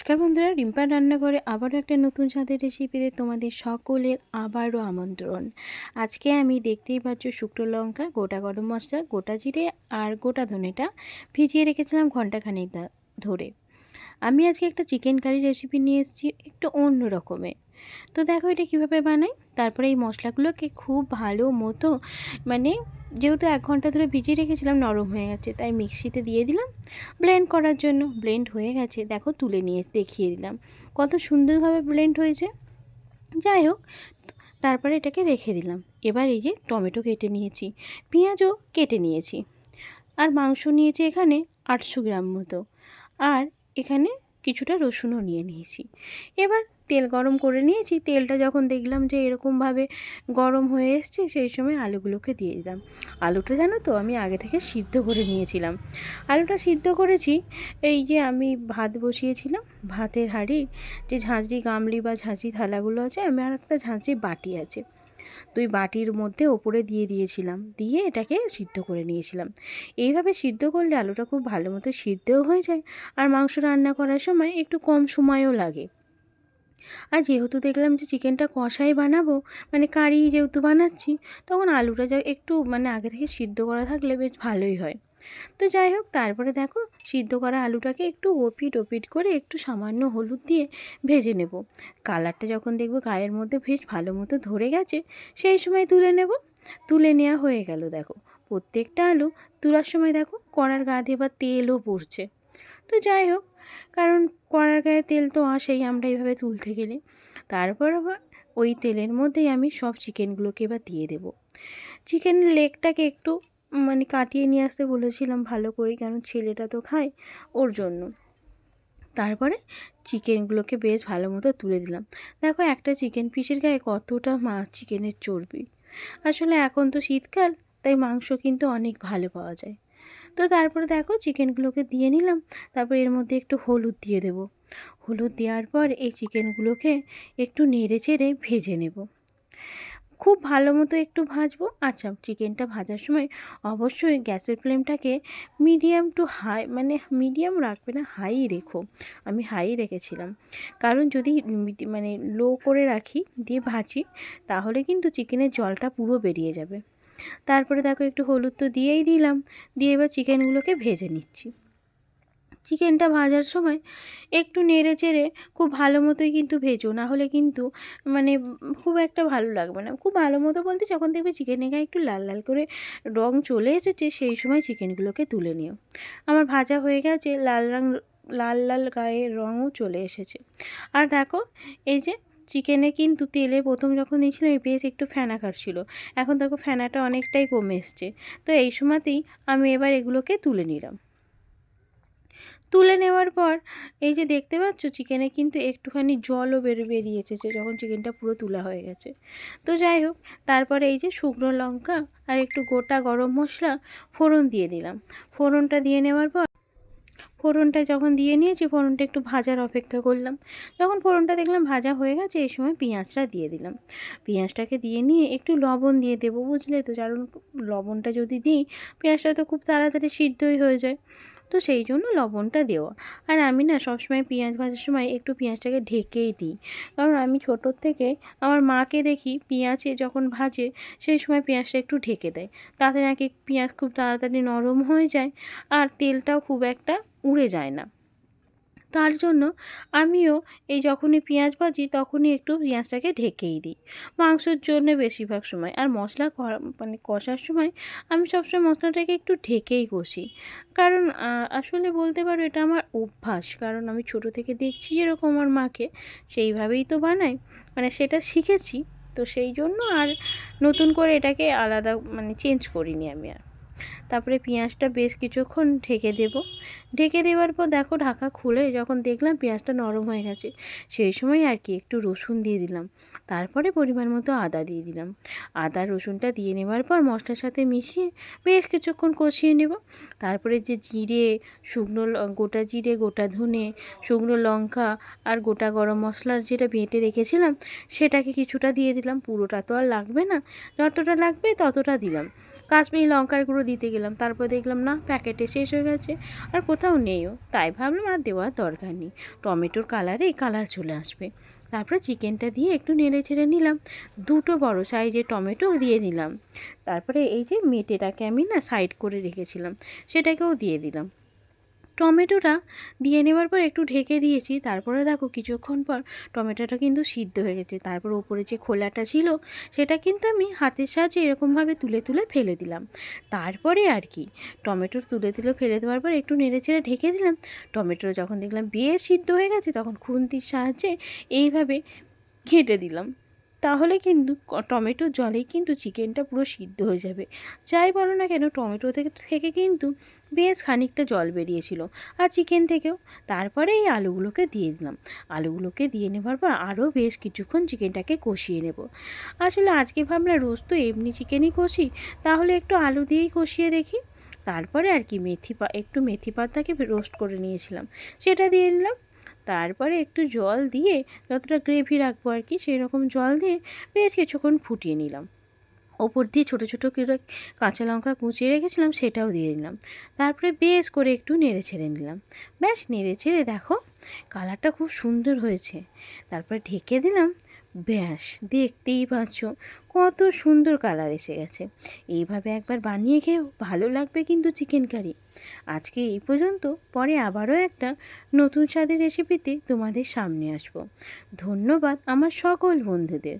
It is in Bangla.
নমস্কার বন্ধুরা, রিম্পার রান্নাঘরে আবারও একটা নতুন স্বাদের রেসিপিতে তোমাদের সকলের আবারও আমন্ত্রণ। আজকে আমি দেখতেই পাচ্ছ শুকনো লঙ্কা, গোটা গরম মশলা, গোটা জিরে আর গোটা ধনেটা ভিজিয়ে রেখেছিলাম ঘন্টাখানেক ধরে। আমি আজকে একটা চিকেন কারি রেসিপি নিয়ে এসেছি একটু অন্য রকমের। তো দেখো এটা কীভাবে বানাই। তারপরে এই মশলাগুলোকে খুব ভালো মতো যেহেতু 1 ঘন্টা ধরে ভিজিয়ে রেখেছিলাম নরম হয়ে গেছে, তাই মিক্সিতে দিয়ে দিলাম ব্লেন্ড করার জন্য। ব্লেন্ড হয়ে গেছে, দেখো তুলে নিয়ে দেখিয়ে দিলাম কত সুন্দরভাবে ব্লেন্ড হয়েছে। যাই হোক, তারপরে এটাকে রেখে দিলাম। এবার এই যে টমেটো কেটে নিয়েছি, পেঁয়াজও কেটে নিয়েছি, আর মাংস নিয়েছি এখানে 800 গ্রাম মতো, আর এখানে কিছুটা রসুনও নিয়ে নিয়েছি। এবার তেল গরম করে নিয়েছি। তেলটা যখন দেখলাম যে এরকমভাবে গরম হয়ে এসছে, সেই সময় আলুগুলোকে দিয়ে দিলাম। আলুটা জানো তো আমি আগে থেকে সিদ্ধ করে নিয়েছিলাম। আলুটা সিদ্ধ করেছি, এই যে আমি ভাত বসিয়েছিলাম, ভাতের হাঁড়ি যে ঝাঁঝরি গামলি বা ঝাঁঝরি থালাগুলো আছে, আমি আর একটা ঝাঁঝরি বাটি আছে, তো ওই বাটির মধ্যে ওপরে দিয়ে দিয়েছিলাম, দিয়ে এটাকে সিদ্ধ করে নিয়েছিলাম। এইভাবে সিদ্ধ করলে আলুটা খুব ভালো মতো সিদ্ধও হয়ে যায়, আর মাংস রান্না করার সময় একটু কম সময়ও লাগে। আর যেহেতু দেখলাম যে চিকেনটা কষাই বানাবো, কারি যেহেতু বানাচ্ছি, তখন আলুটা একটু আগে থেকে সিদ্ধ করা থাকলে বেশ ভালোই হয়। তো যাই হোক, তারপরে দেখো সিদ্ধ করা আলুটাকে একটু ওপিট ওপিট করে একটু সামান্য হলুদ দিয়ে ভেজে নেব। কালারটা যখন দেখবো গায়ের মধ্যে বেশ ভালো মতো ধরে গেছে, সেই সময় তুলে নেব। তুলে নেওয়া হয়ে গেল। দেখো প্রত্যেকটা আলু তোলার সময় দেখো কড়ার গা দিয়ে এবার তেলও পড়ছে। তো যাই হোক, কারণ কড়ার গায়ে তেল তো আসেই আমরা এইভাবে তুলতে গেলে। তারপর আবার ওই তেলের মধ্যেই আমি সব চিকেনগুলোকে এবার দিয়ে দেব। চিকেনের লেগটাকে একটু কাটিয়ে নিয়ে আসতে বলেছিলাম ভালো করে, কারণ ছেলেটা তো খায়, ওর জন্য। তারপরে চিকেনগুলোকে বেশ ভালো মতো তুলে দিলাম। দেখো একটা চিকেন পিসের গায়ে কতটা চিকেনের চর্বি। আসলে এখন তো শীতকাল, তাই মাংস কিন্তু অনেক ভালো পাওয়া যায়। তো তারপরে দেখো চিকেনগুলোকে দিয়ে নিলাম। তারপর এর মধ্যে একটু হলুদ দিয়ে দেব। হলুদ দেওয়ার পর এই চিকেনগুলোকে একটু নেড়ে চেড়ে ভেজে নেব, খুব ভালো মতো একটু ভাজবো। আচ্ছা, চিকেনটা ভাজার সময় অবশ্যই গ্যাসের ফ্লেমটাকে মিডিয়াম টু হাই, মিডিয়াম রাখবে না, হাই রেখো। আমি হাই রেখেছিলাম, কারণ যদি লো করে রাখি দিয়ে ভাজি, তাহলে কিন্তু চিকেনের জলটা পুরো বেরিয়ে যাবে। তারপরে দেখো একটু হলুদ তো দিয়েই দিলাম, দিয়ে এবার চিকেনগুলোকে ভেজে নিচ্ছি। চিকেনটা ভাজার সময় একটু নেড়ে চেড়ে খুব ভালো মতোই কিন্তু ভেজো, না হলে কিন্তু খুব একটা ভালো লাগবে না। খুব ভালো মতো বলতে যখন দেখবে চিকেনের গায়ে একটু লাল লাল করে রং চলে এসেছে, সেই সময় চিকেনগুলোকে তুলে নিও। আমার ভাজা হয়ে গেছে, লাল লাল গায়ে রঙও চলে এসেছে। আর দেখো এই যে চিকেনে কিন্তু তেলে প্রথম যখন দিয়েছিলাম বেশ একটু ফেনা কাটছিল, এখন দেখো ফেনাটা অনেকটাই কমে এসছে। তো এই সময়তেই আমি এবার এগুলোকে তুলে নিলাম। তুলে নেওয়ার পর এই যে দেখতে পাচ্ছ চিকেনে কিন্তু একটুখানি জলও বেরিয়ে এসেছে যখন চিকেনটা পুরো তোলা হয়ে গেছে। তো যাই হোক, তারপরে এই যে শুকনো লঙ্কা আর একটু গোটা গরম মশলা ফোড়ন দিয়ে দিলাম। ফোড়নটা দিয়ে নেওয়ার পর ফোড়নটা যখন দিয়ে নিয়েছি, ফোড়নটা একটু ভাজার অপেক্ষা করলাম। যখন ফোড়নটা দেখলাম ভাজা হয়ে গেছে, এই সময় পেঁয়াজটা দিয়ে দিলাম। পেঁয়াজটাকে দিয়ে নিয়ে একটু লবণ দিয়ে দেবো, বুঝলে তো, কারণ লবণটা যদি দিই পেঁয়াজটা তো খুব তাড়াতাড়ি সিদ্ধই হয়ে যায়, তো সেই জন্য লবণটা দেওয়া। আর আমি না সবসময় পেঁয়াজ ভাজার সময় একটু পেঁয়াজটাকে ঢেকেই দিই, কারণ আমি ছোটোর থেকে আমার মাকে দেখি পেঁয়াজে যখন ভাজে সেই সময় পেঁয়াজটা একটু ঢেকে দেয়, তাতে নাকি পেঁয়াজ খুব তাড়াতাড়ি নরম হয়ে যায়, আর তেলটাও খুব একটা উড়ে যায় না। তার জন্য আমিও এই যখনই পেঁয়াজ ভাজি তখনই একটু পেঁয়াজটাকে ঢেকেই দিই মাংসের জন্য বেশিরভাগ সময়। আর মশলা কষার সময় আমি সবসময় মশলাটাকে একটু ঢেকেই কষি, কারণ আসলে বলতে পারো এটা আমার অভ্যাস, কারণ আমি ছোটো থেকে দেখছি যেরকম আমার মাকে, সেইভাবেই তো বানাই, সেটা শিখেছি। তো সেই জন্য আর নতুন করে এটাকে আলাদা চেঞ্জ করিনি আমি আর। তারপরে পেঁয়াজটা বেশ কিছুক্ষণ ঢেকে দেব। ঢেকে দেওয়ার পর দেখো ঢাকা খুলে যখন দেখলাম পেঁয়াজটা নরম হয়ে গেছে, সেই সময় আর কি একটু রসুন দিয়ে দিলাম। তারপরে পরিমাণ মতো আদা দিয়ে দিলাম। আদা রসুনটা দিয়ে নেওয়ার পর মশলার সাথে মিশিয়ে বেশ কিছুক্ষণ কষিয়ে নেব। তারপরে যে জিরে, গোটা জিরে, গোটা ধনে, শুকনো লঙ্কা আর গোটা গরম মশলার যেটা বেটে রেখেছিলাম, সেটাকে কিছুটা দিয়ে দিলাম। পুরোটা তো আর লাগবে না, যতটা লাগবে ততটা দিলাম। কাশ্মীরি লঙ্কার গুঁড়ো দিতে গেলাম, তারপর দেখলাম না প্যাকেটে শেষ হয়ে গেছে, আর কোথাও নেইও। তাই ভাবলাম আর দেওয়ার দরকার নেই, টমেটোর কালারে কালার চলে আসবে। তারপরে চিকেনটা দিয়ে একটু নেড়ে ছেড়ে নিলাম, দুটো বড় সাইজের টমেটো দিয়ে দিলাম। তারপরে এই যে মেটেটাকে আমি না সাইড করে রেখেছিলাম, সেটাকেও দিয়ে দিলাম। টমেটোটা দিয়ে নেওয়ার পর একটু ঢেকে দিয়েছি। তারপরে দেখো কিছুক্ষণ পর টমেটোটা কিন্তু সিদ্ধ হয়ে গেছে। তারপর ওপরে যে খোলাটা ছিল সেটা কিন্তু আমি হাতের সাহায্যে এরকমভাবে তুলে তুলে ফেলে দিলাম। তারপরে আর কি টমেটো তুলে তুলে ফেলে দেওয়ার পর একটু নেড়েচেড়ে ঢেকে দিলাম। টমেটো যখন দেখলাম বেশ সিদ্ধ হয়ে গেছে তখন খুন্তির সাহায্যে এইভাবে ঘেঁটে দিলাম। তাহলে কিন্তু টমেটোর জলেই কিন্তু চিকেনটা পুরো সিদ্ধ হয়ে যাবে। যাই বলো না কেন টমেটো থেকে থেকে কিন্তু বেশ খানিকটা জল বেরিয়েছিল, আর চিকেন থেকেও। তারপরে এই আলুগুলোকে দিয়ে দিলাম। আলুগুলোকে দিয়ে নেবার পর আরও বেশ কিছুক্ষণ চিকেনটাকে কষিয়ে নেব। আসলে আজকে ভাবলাম রোজ তো এমনি চিকেনই কষি, তাহলে একটু আলু দিয়েই কষিয়ে দেখি। তারপরে আর কি একটু মেথি পাতাকে রোস্ট করে নিয়েছিলাম, সেটা দিয়ে দিলাম। তারপরে একটু জল দিয়ে, যতটা গ্রেভি রাখবো আর কি সেই রকম জল দিয়ে বেশ কিছুক্ষণ ফুটিয়ে নিলাম। ওপর দিয়ে ছোটো ছোটো করে কাঁচা লঙ্কা কুচিয়ে রেখেছিলাম সেটাও দিয়ে দিলাম। তারপরে বেশ করে একটু নেড়ে ছেড়ে নিলাম। ব্যাস নেড়ে ছেড়ে দেখো কালারটা খুব সুন্দর হয়েছে। তারপরে ঢেকে দিলাম। ব্যাস দেখতেই পাচ্ছ কত সুন্দর কালার এসে গেছে। এইভাবে একবার বানিয়ে খেয়েও ভালো লাগবে কিন্তু চিকেন কারি। আজকে এই পর্যন্ত, পরে আবারও একটা নতুন স্বাদের রেসিপিতে তোমাদের সামনে আসবো। ধন্যবাদ আমার সকল বন্ধুদের।